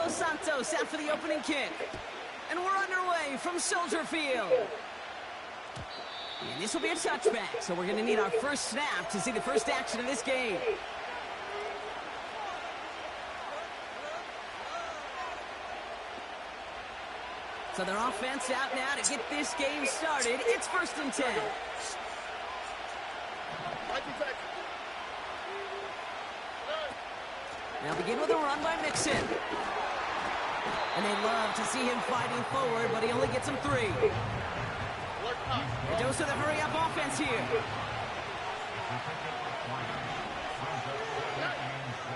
Santos out for the opening kick. And we're underway from Soldier Field. And this will be a touchback, so we're going to need our first snap to see the first action of this game. So their offense out now to get this game started. It's 1st and 10. Now begin with a run by Mixon. And they love to see him fighting forward, but he only gets him 3. A dose of the hurry-up offense here.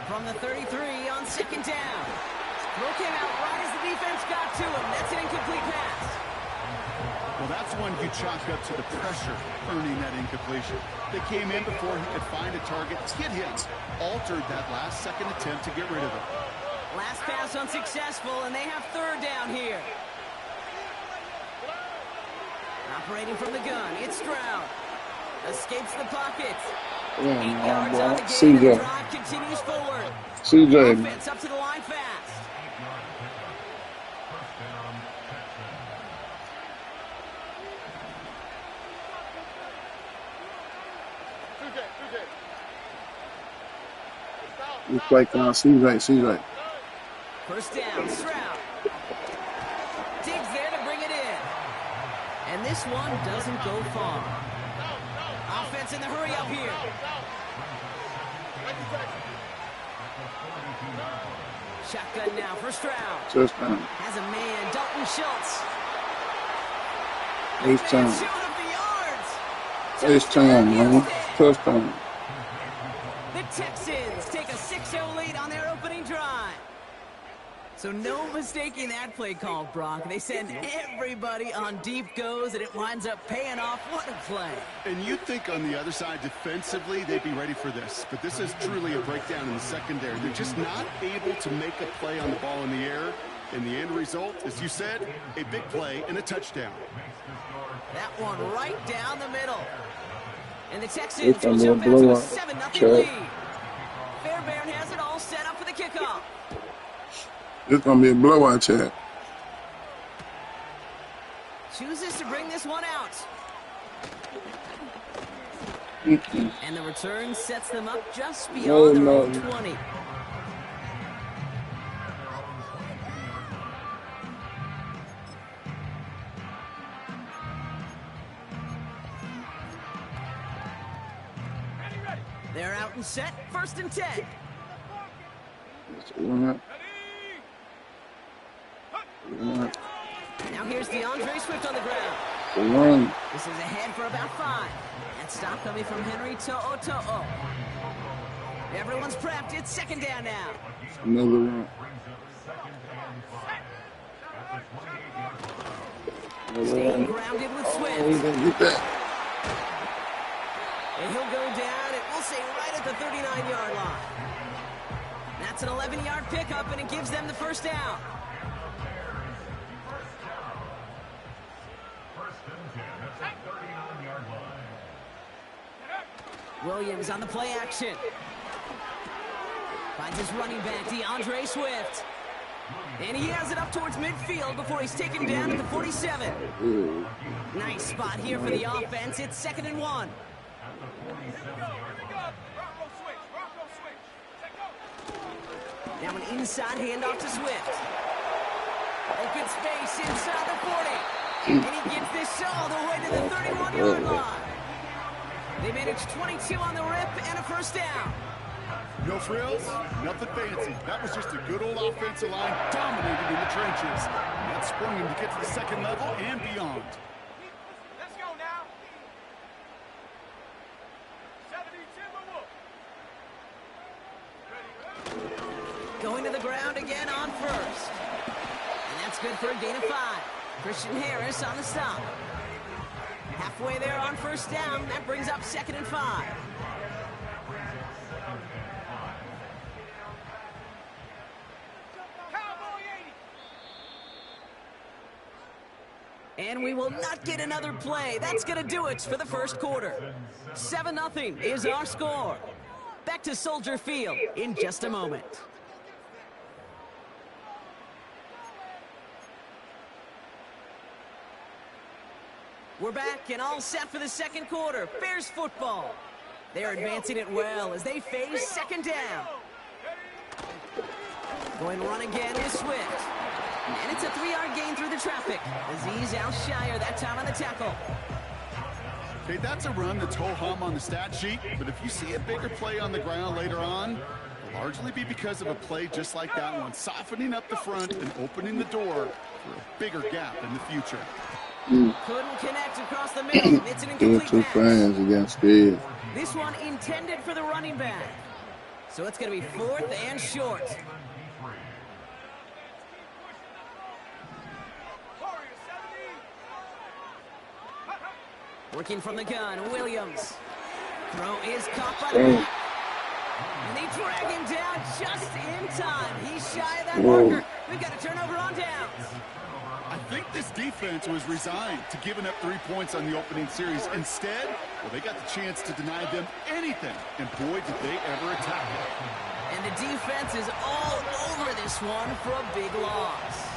From the 33 on 2nd down. Throw came out right as the defense got to him. That's an incomplete pass. Well, that's one you chalk up to the pressure earning that incompletion. They came in before he could find a target, hit him, altered that last-second attempt to get rid of it. Last pass unsuccessful, and they have 3rd down here. Operating from the gun, it's Stroud. Escapes the pocket. 8 yards on the game, and the drive continues forward. Offense up to the line fast. Looks like CJ. 1st down, Stroud. Digs there to bring it in. And this one doesn't go far. Offense in the hurry up here. Shotgun now for Stroud. Touchdown. Has a man, Dalton Schultz. Touchdown, man. Touchdown. The Texans take a 6-0 lead on their opening drive. So no mistaking that play call, Brock. They send everybody on deep goes, and it winds up paying off. What a play. And you'd think on the other side defensively they'd be ready for this. But this is truly a breakdown in the secondary. They're just not able to make a play on the ball in the air. And the end result, as you said, a big play and a touchdown. That one right down the middle. And the Texans will jump out to a 7-0 lead. Fairbairn has it all set up for the kickoff. It's going to be a blowout, Chad. Chooses to bring this one out. And the return sets them up just beyond their own 20. They're out and set, 1st and 10. Now here's DeAndre Swift on the ground. This is ahead for about 5. That stop coming from Henry To'o. Everyone's prepped. It's 2nd down now. Another one. Staying grounded with Swift. And he'll go down, and we'll say right at the 39-yard line. That's an 11-yard pickup, and it gives them the 1st down. Williams on the play action. Finds his running back, DeAndre Swift. And he has it up towards midfield before he's taken down at the 47. Nice spot here for the offense. It's 2nd and 1. Now an inside handoff to Swift. Open space inside the 40. And he gets this all the way to the 31-yard line. They managed 22 on the rip and a 1st down. No frills, nothing fancy. That was just a good old offensive line dominating in the trenches. That sprung him to get to the 2nd level and beyond. Let's go now. 72. Going to the ground again on 1st. And that's good for a gain of 5. Christian Harris on the stop. Halfway there on 1st down. That brings up 2nd and 5. And we will not get another play. That's going to do it for the 1st quarter. 7-0 is our score. Back to Soldier Field in just a moment. We're back and all set for the second quarter. Bears football. They're advancing it well as they face second down. Going to run again with Swift. And it's a 3-yard gain through the traffic. Azeez Al-Shire that time on the tackle. Okay, that's a run that's ho-hum on the stat sheet, but if you see a bigger play on the ground later on, it'll largely be because of a play just like that one, softening up the front and opening the door for a bigger gap in the future. Couldn't connect across the middle. It's an incomplete too pass. fast. He got scared. This one intended for the running back. So it's going to be 4th and short. Working from the gun, Williams. Throw is caught by the back. And they drag him down just in time. He's shy of that marker. We've got a turnover on downs. I think this defense was resigned to giving up 3 points on the opening series. Instead, well, they got the chance to deny them anything, and boy, did they ever attack it. And the defense is all over this one for a big loss.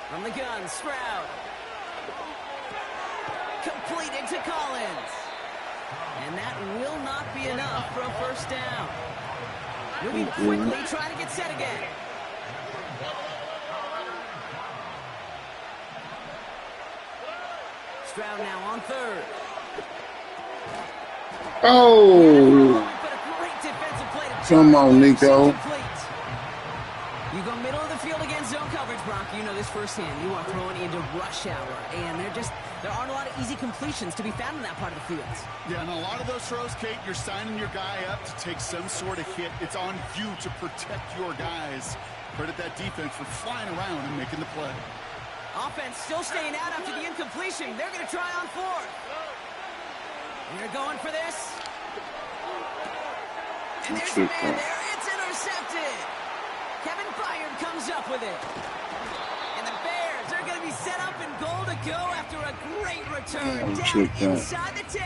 From the gun, Stroud. Completed to Collins. And that will not be enough for a first down. Moving quickly, trying to get set again. Stroud now on 3rd. Oh! But a great defensive play to Come on, Nico. Incomplete. You go middle of the field against zone coverage, Brock. You know this firsthand. You are throwing into rush hour, and there aren't a lot of easy completions to be found in that part of the field. Yeah, and a lot of those throws, Kate, you're signing your guy up to take some sort of hit. It's on you to protect your guys. Credit that defense for flying around and making the play. Offense still staying out after the incompletion. They're going to try on 4th. And they're going for this. And there's a man there. It's intercepted. Kevin Byard comes up with it. And the Bears are going to be set up in goal to go after a great return down inside the 10.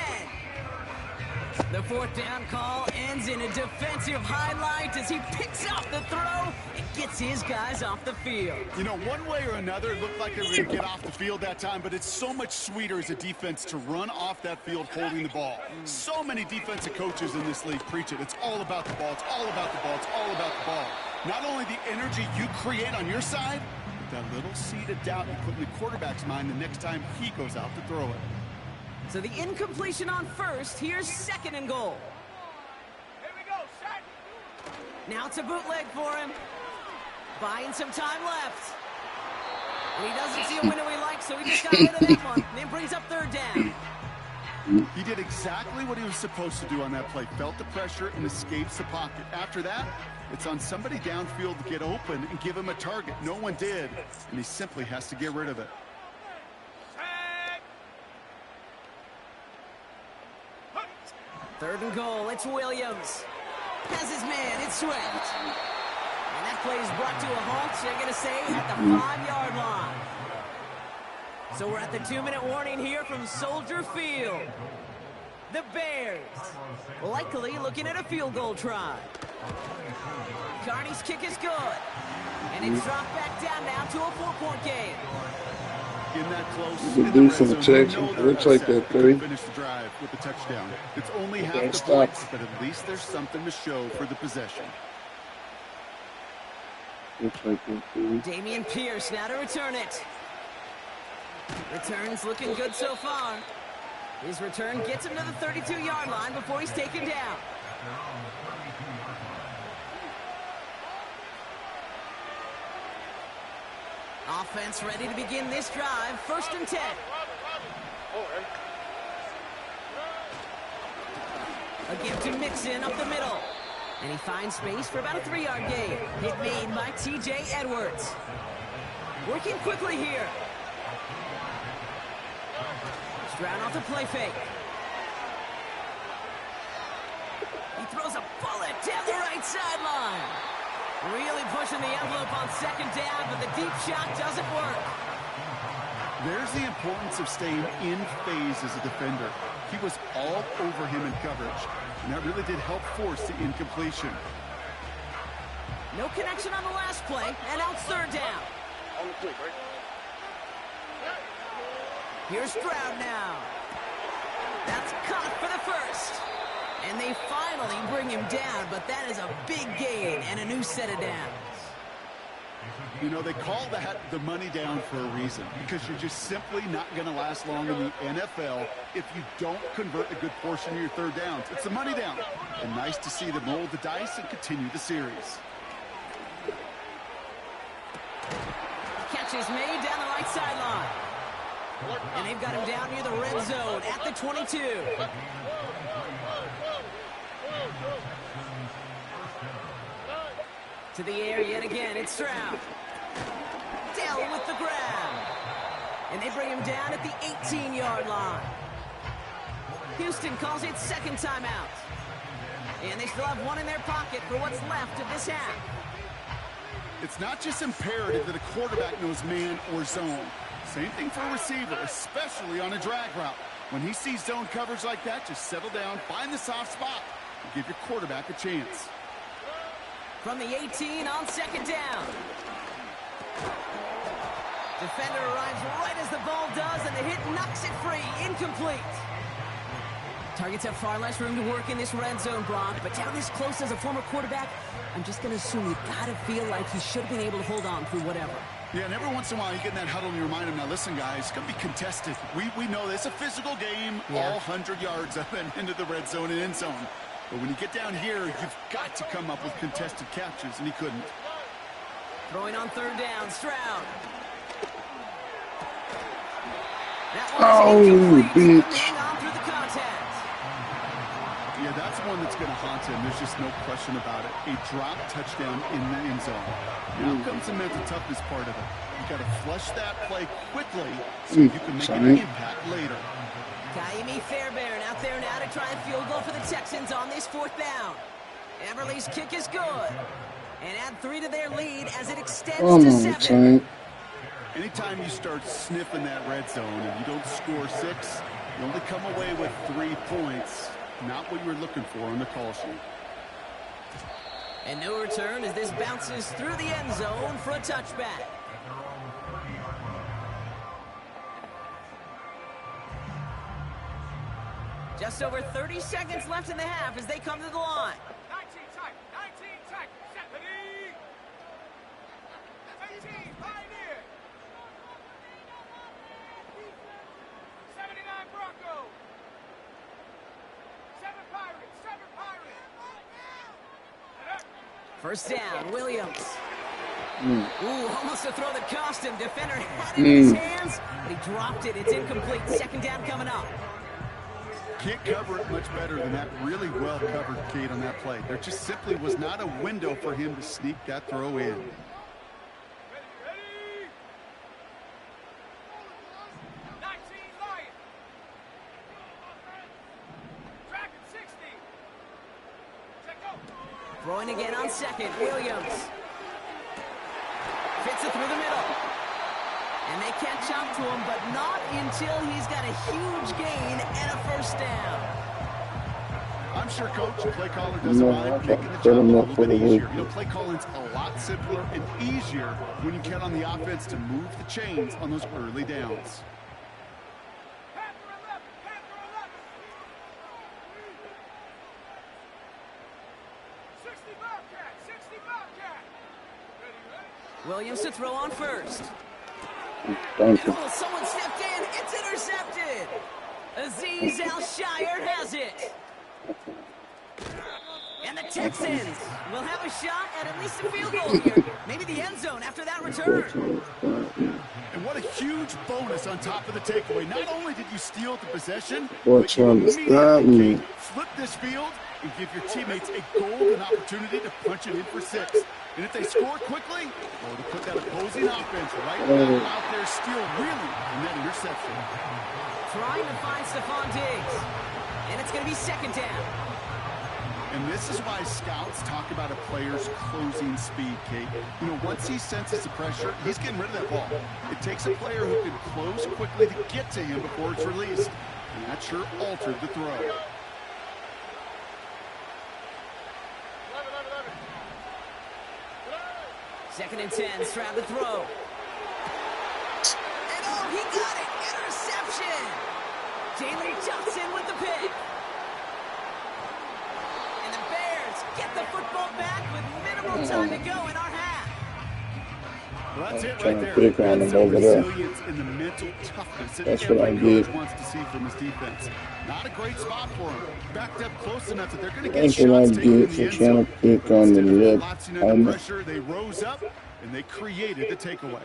The 4th down call ends in a defensive highlight as he picks up the throw and gets his guys off the field. You know, one way or another, it looked like they were going to get off the field that time, but it's so much sweeter as a defense to run off that field holding the ball. So many defensive coaches in this league preach it. It's all about the ball. It's all about the ball. It's all about the ball. Not only the energy you create on your side, but that little seed of doubt you put in the quarterback's mind the next time he goes out to throw it. So the incompletion on 1st. Here's 2nd and goal. Here we go, set. Now it's a bootleg for him. Buying some time left. And he doesn't see a window he likes, so he just got rid of that one. Then brings up 3rd down. He did exactly what he was supposed to do on that play. Felt the pressure and escapes the pocket. After that, it's on somebody downfield to get open and give him a target. No one did, and he simply has to get rid of it. 3rd and goal, it's Williams. Has his man, it's Swift. And that play is brought to a halt, they're going to say, at the 5-yard line. So we're at the 2-minute warning here from Soldier Field. The Bears likely looking at a field goal try. Carney's kick is good. And it's dropped back down now to a 4-point game. In that close, You can do some checks. Looks like that 3. Finish the drive with the touchdown. It's only half Okay, the stop. points, but at least there's something to show for the possession. Looks like that 3. Damian Pierce now to return it. Return's looking good so far. His return gets him to the 32-yard line before he's taken down. Offense ready to begin this drive. 1st and 10. Again to Mixon up the middle. And he finds space for about a 3-yard gain. Hit made by T.J. Edwards. Working quickly here. Stroud off the play fake. He throws a bullet down the right sideline. Really pushing the envelope on 2nd down, but the deep shot doesn't work. There's the importance of staying in phase as a defender. He was all over him in coverage, and that really did help force the incompletion. No connection on the last play, and now it's third down. On the click, right? Here's Stroud now. That's caught for the first. And they finally bring him down, but that is a big gain and a new set of downs. You know, they call that the money down for a reason, because you're just simply not going to last long in the NFL if you don't convert a good portion of your third downs. It's the money down. And nice to see them roll the dice and continue the series. Catch is made down the right sideline. And they've got him down near the red zone at the 22. To the air yet again, it's Stroud. Dell with the grab. And they bring him down at the 18-yard line. Houston calls it second timeout. And they still have one in their pocket for what's left of this half. It's not just imperative that a quarterback knows man or zone. Same thing for a receiver, especially on a drag route. When he sees zone coverage like that, just settle down, find the soft spot, and give your quarterback a chance. From the 18 on second down. Defender arrives right as the ball does, and the hit knocks it free. Incomplete. Targets have far less room to work in this red zone, Brock, but down this close as a former quarterback, I'm just going to assume you got to feel like he should have been able to hold on through whatever. Yeah, and every once in a while you get in that huddle and you remind him, now listen, guys, it's going to be contested. We know this. It's a physical game, all 100 yards up and into the red zone and end zone. But when you get down here, you've got to come up with contested catches, and he couldn't. Throwing on third down, Stroud. Oh, bitch. Yeah, that's one that's going to haunt him. There's just no question about it. A drop touchdown in the end zone. Now comes the mental toughness part of it. You got to flush that play quickly so you can make an impact later. Kaimi Fairbairn out there now to try a field goal for the Texans on this fourth down. Everly's kick is good. And add 3 to their lead as it extends to 7. Anytime you start sniffing that red zone and you don't score 6, you only come away with 3 points. Not what you were looking for on the call sheet. And no return as this bounces through the end zone for a touchback. Just over 30 seconds left in the half as they come to the line. 19 tight, 19 tight, set the knee. 18, Pioneer. 79 Bronco. 7 Pirates, 7 Pirates. First down, Williams. Ooh, almost a throw that cost him. Defender had it in his hands, but he dropped it. It's incomplete. Second down coming up. Can't cover it much better than that really well-covered Kate on that play. There just simply was not a window for him to sneak that throw in. Ready. Throwing again on second, Williams. Fits it through the middle. And they can't jump to him, but not until he's got a huge gain and a first down. I'm sure Coach, the play caller, doesn't mind making the jump a little bit easier. You know, play calling's a lot simpler and easier when you count on the offense to move the chains on those early downs. Williams to throw on first. Thank you. Oh, someone stepped in. It's intercepted. Azeez Al-Shire has it. And the Texans will have a shot at least a field goal here. Maybe the end zone after that return. And what a huge bonus on top of the takeaway. Not only did you steal the possession, What's but you wrong with that? immediately flip this field and give your teammates a golden opportunity to punch it in for 6. And if they score quickly, or to put that opposing offense right out there still reeling in that interception. Trying to find Stephon Diggs. And it's going to be second down. And this is why scouts talk about a player's closing speed, Kate. You know, once he senses the pressure, he's getting rid of that ball. It takes a player who can close quickly to get to him before it's released. And that sure altered the throw. Second and 10, Stroud to throw. And oh, he got it! Interception! Jalen Johnson with the pick. And the Bears get the football back with minimal time to go in our half. Well, that's it Trying right to there. pick on That's him the over there. resilience and the mental toughness that That's what I every coach did. wants to see from his defense. Not a great spot for him. Backed up close enough that they're going to get That's what I shots taken in did the for end trying zone. to pick But on the instead of lip collapsing under on the pressure, they rose up and they created the takeaway.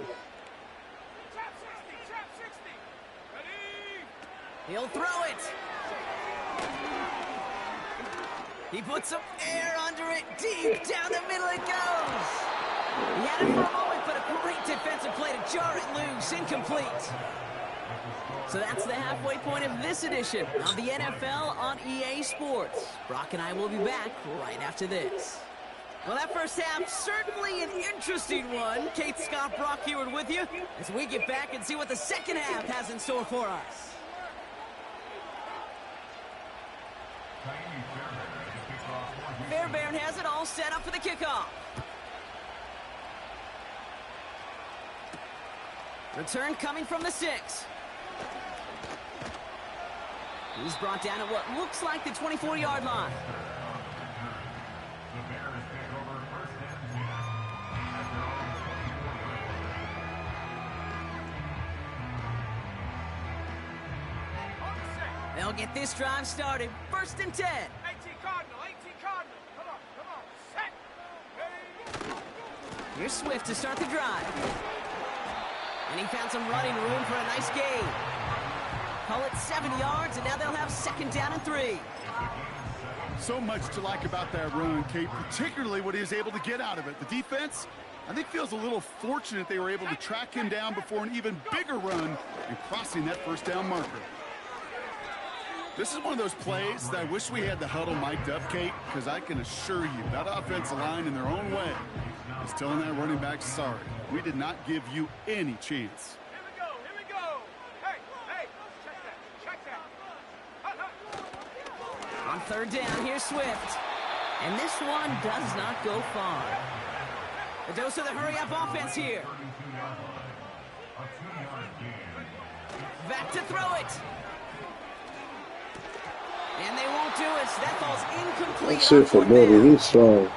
Trap 60. Ready? He'll throw it. He puts some air under it. Deep down the middle it goes. He had it for a moment, but a great defensive play to jar it loose. Incomplete. So that's the halfway point of this edition of the NFL on EA Sports. Brock and I will be back right after this. Well, that first half, certainly an interesting one. Kate, Scott, Brock Heward with you as we get back and see what the second half has in store for us. Fairbairn has it all set up for the kickoff. Return coming from the 6. He's brought down at what looks like the 24-yard line. On the set. They'll get this drive started. First and 10. 18 Cardinal. Come on. Set. Ready? Here's Swift to start the drive. And he found some running room for a nice gain. Call it 7 yards, and now they'll have second down and 3. So much to like about that run, Kate, particularly what he was able to get out of it. The defense, I think, feels a little fortunate they were able to track him down before an even bigger run and crossing that first down marker. This is one of those plays that I wish we had the huddle mic'd up, Kate, because I can assure you that offensive line in their own way is telling that running back, sorry, we did not give you any chance. Here we go. Hey, check that. On third down, here's Swift. And this one does not go far. A dose of the hurry-up offense here. Back to throw it. And they won't do it. That falls incomplete. That's it for Buddy. He's strong.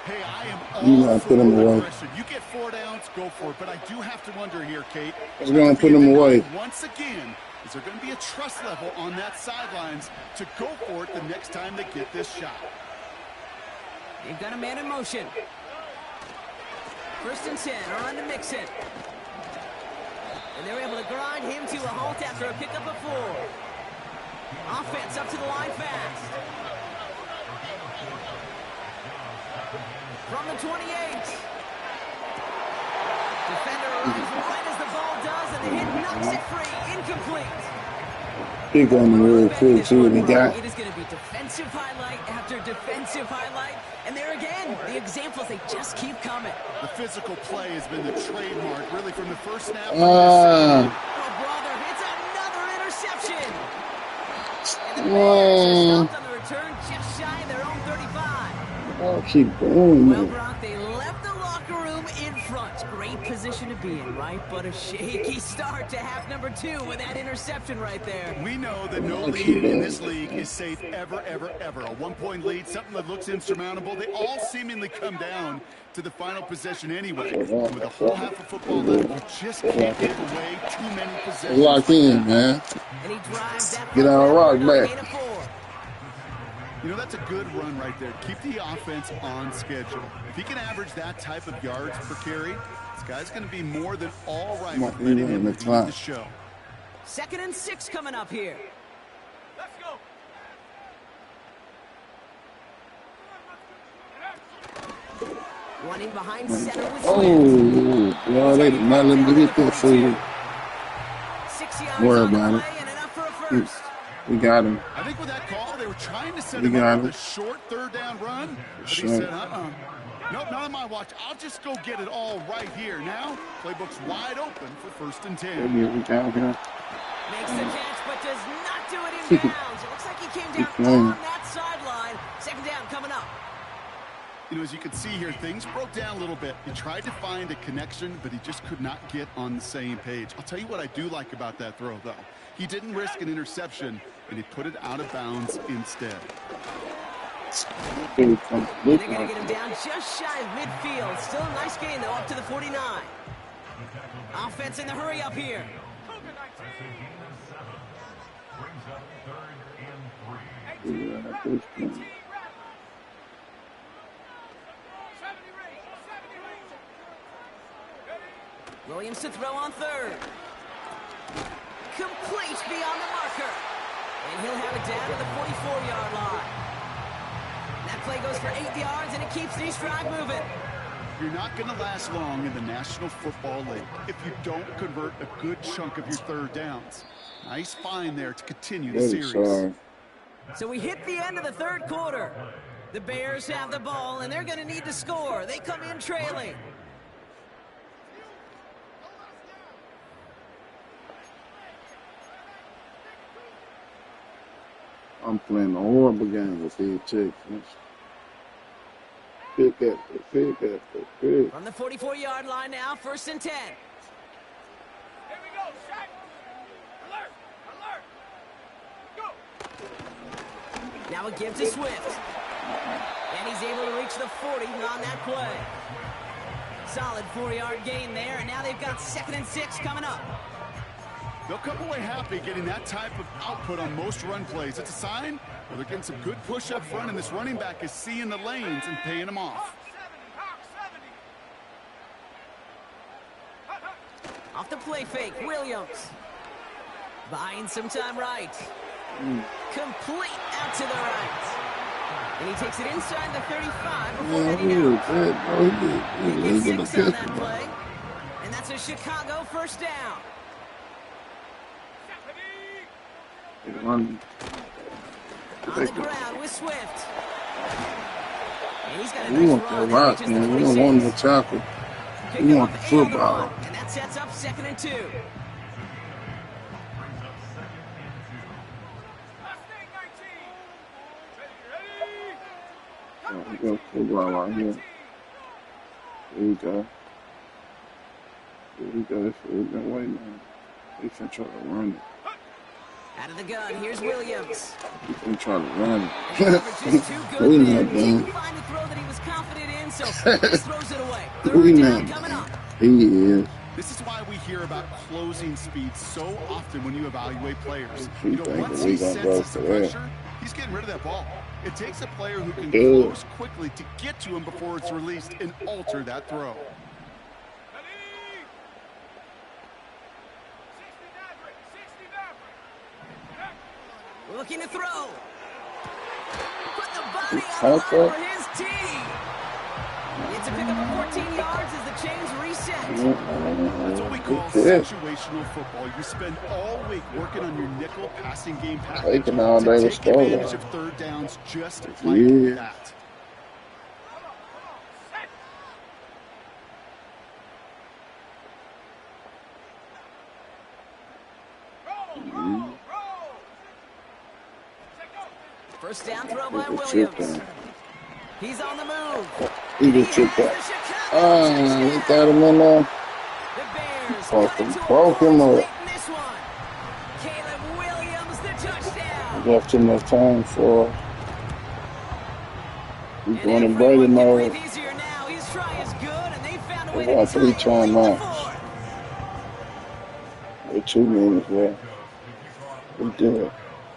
Hey, I am You all gotta for put him away. aggression. You get 4 downs, go for it. But I do have to wonder here, Kate. We're gonna put him away. Once again, is there going to be a trust level on that sidelines to go for it the next time they get this shot? They've got a man in motion. First and 10, or on to Mixon. And they're able to grind him to a halt after a pickup of 4. Offense up to the line fast. From the 28. Defender runs right as the ball does, and the hit knocks it free. Incomplete. Big on the real quick, too, what he got. It is going to be defensive highlight after defensive highlight. And there again, the examples, they just keep coming. The physical play has been the trademark, really, from the first snap. Oh, brother, it's another interception. And the Bears are stopped on the return just shy of their own 35. Oh, keep going, Well, man. Brock, they left the locker room in front. Great position to be in, right? But a shaky start to half number 2 with that interception right there. We know that no lead in this league is safe ever, ever, ever. A 1-point lead, something that looks insurmountable. They all seemingly come down to the final possession anyway. With a whole half of football left, you just can't give away too many possessions. Lock in, man. And he drives that Get our rock back. gain of 4. You know, that's a good run right there. Keep the offense on schedule. If he can average that type of yards per carry, this guy's going to be more than all right with letting him lead the show. Second and 6 coming up here. Let's go. Running behind center with Swift. Oh, well, they did not let me get that food. 6 yards Worry on the about it. play and enough for a first. We got him. I think with that call, they were trying to set We him got up with him. a short third down run. But he Sure. said, nope, not on my watch. I'll just go get it all right here. Now, playbook's wide open for first and 10. Maybe we got him. Makes the catch, but does not do it in bounds. It looks like he came down on that sideline. Second down coming up. You know, as you can see here, things broke down a little bit. He tried to find a connection, but he just could not get on the same page. I'll tell you what I do like about that throw, though. He didn't risk an interception, and he put it out of bounds instead. And they're going to get him down just shy of midfield. Still a nice gain, though, up to the 49. Offense in the hurry up here. Williams to throw on third. Complete beyond the marker. And he'll have it down to the 44-yard line. That play goes for 8 yards, and it keeps these drive moving. You're not going to last long in the National Football League if you don't convert a good chunk of your third downs. Nice find there to continue the series. So we hit the end of the third quarter. The Bears have the ball, and they're going to need to score. They come in trailing. I'm playing a horrible game with these Texans. Pick after pick after pick. From the 44-yard line now, 1st and 10. Here we go, Shaq. Alert, alert. Go. Now a give to Swift. And he's able to reach the 40 on that play. Solid 4-yard gain there, and now they've got 2nd and 6 coming up. They'll come away happy getting that type of output on most run plays. It's a sign where they're getting some good push up front, and this running back is seeing the lanes and paying them off. Off the play fake, Williams. Buying some time right. Complete out to the right. And he takes it inside the 35 before heading out. He gets 6 on that play. And that's a Chicago 1st down. On the ground with Swift. And he's got a we nice want run that rock, that man. We don't want no tackle. We want the football. And that sets up 2nd and 2. We got football right here. There we go. There we go. That's what we've been waiting on. They can try to run it. Out of the gun, here's Williams. He's trying to run it. We not done. Find a throw that he was confident in, so he just throws it away. We 3rd not down coming up. He is. This is why we hear about closing speed so often when you evaluate players. You know, think once we he gonna go senses the for that. pressure, he's getting rid of that ball. It takes a player who can Dude. close quickly to get to him before it's released and alter that throw. Looking to throw. Put the body on the line for his team. It's a pickup of 14 yards as the chains reset. That's what we call situational football. You spend all week working on your nickel passing game package Taking all day to to take score. advantage of third downs just like that. First down throw by Williams. He's on the move. He just tripped up. He got him in there. Broke him up. Caleb Williams, the touchdown. Left too much time for. He's going in Brady mode. He's trying as good, and they found a way About to 3 timeouts. With 2 minutes left. We did.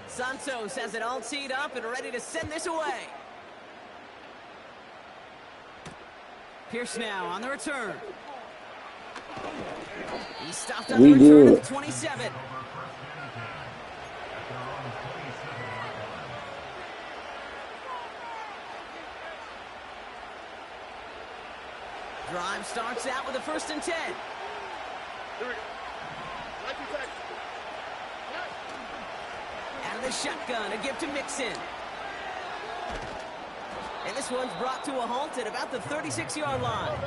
Santos has it all teed up and ready to send this away. Pierce now on the return. He stopped on the return at the 27. Drive starts out with a 1st and 10. Here we go. Out of the shotgun, a give to Mixon. And this one's brought to a halt at about the 36-yard line.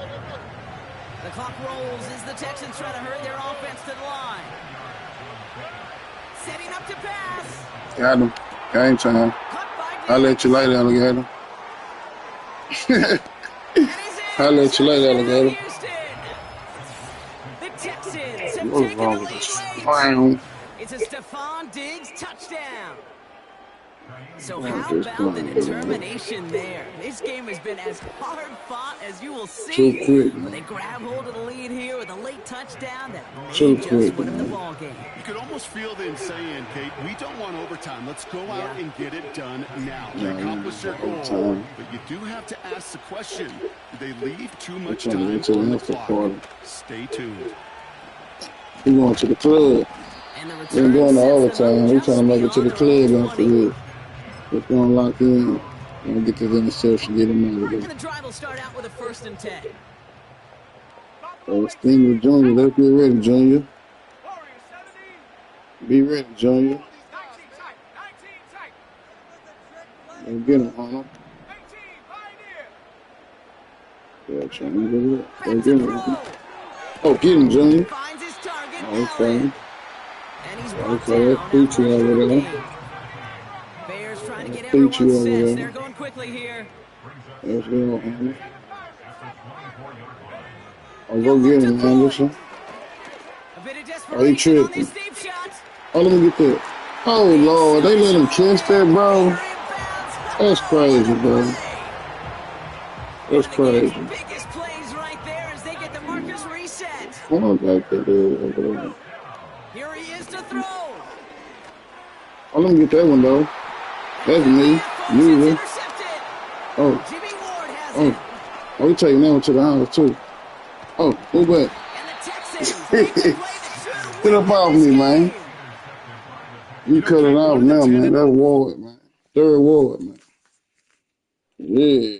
The clock rolls as the Texans try to hurry their offense to the line. Setting up to pass. Got him. Game time. I'll let you later, alligator. I'll let you later, alligator. Houston. The Texans have What's taken wrong the with lead this late. clown? It's a Stephon Diggs touchdown. So I'm how just about the playing, man. determination there? This game has been as hard fought as you will Too see. quick, But they man. grab hold of the lead here with a late touchdown that may Too just quick, win them the man. ball game. You could almost feel them saying, Kate, we don't want overtime. Let's go out and get it done now. They No, accomplished their all the goal, time. but you do have to ask the question, do they leave too I'm much trying to time get to on the the after clock? party. Stay tuned. We going to the club. And the We ain't return doing the sets them up overtime. We trying to just make it to beyond the their own club after 20. this. Let's go and lock in. And get this interception, get him out of And there. the drive will start out with a 1st and 10. Stinger Jr., let's get ready, Junior. Warriors 70. Be ready, Junior. 19 tight. 19 tight. Let's get him, Hunter. 18 Pioneer. Yeah, trying to get it up. Back Let's to get him, Hunter. throw. Oh, get him, Junior. Finds his target, Okay. Allen. And he's brought Okay, down that's after Peachy a over short there. gain. Bears trying to That's get Peachy everyone over set. there. They're going quickly here. Let's go, Hunter. Oh, He'll go look get to him, throw. Anderson. A bit of Oh, he desperation on this tripping. deep shot. Oh, let me get that. Oh, Lord, they let him catch that, bro. That's crazy, bro. That's One of the game's crazy. biggest plays right there as they get the markers reset. Come on back there, dude. Over there. Here he is to throw. Oh, let me get that one, though. That's me. Folks, it's Moving. intercepted. Oh, Jimmy Ward has it. oh. Oh, we taking that one to the house, too. Oh, move back. And the Texans make the play that should Get win up them off this me, game. man. You cut it off now, man. That's Ward, man. Third Ward, man. Yeah.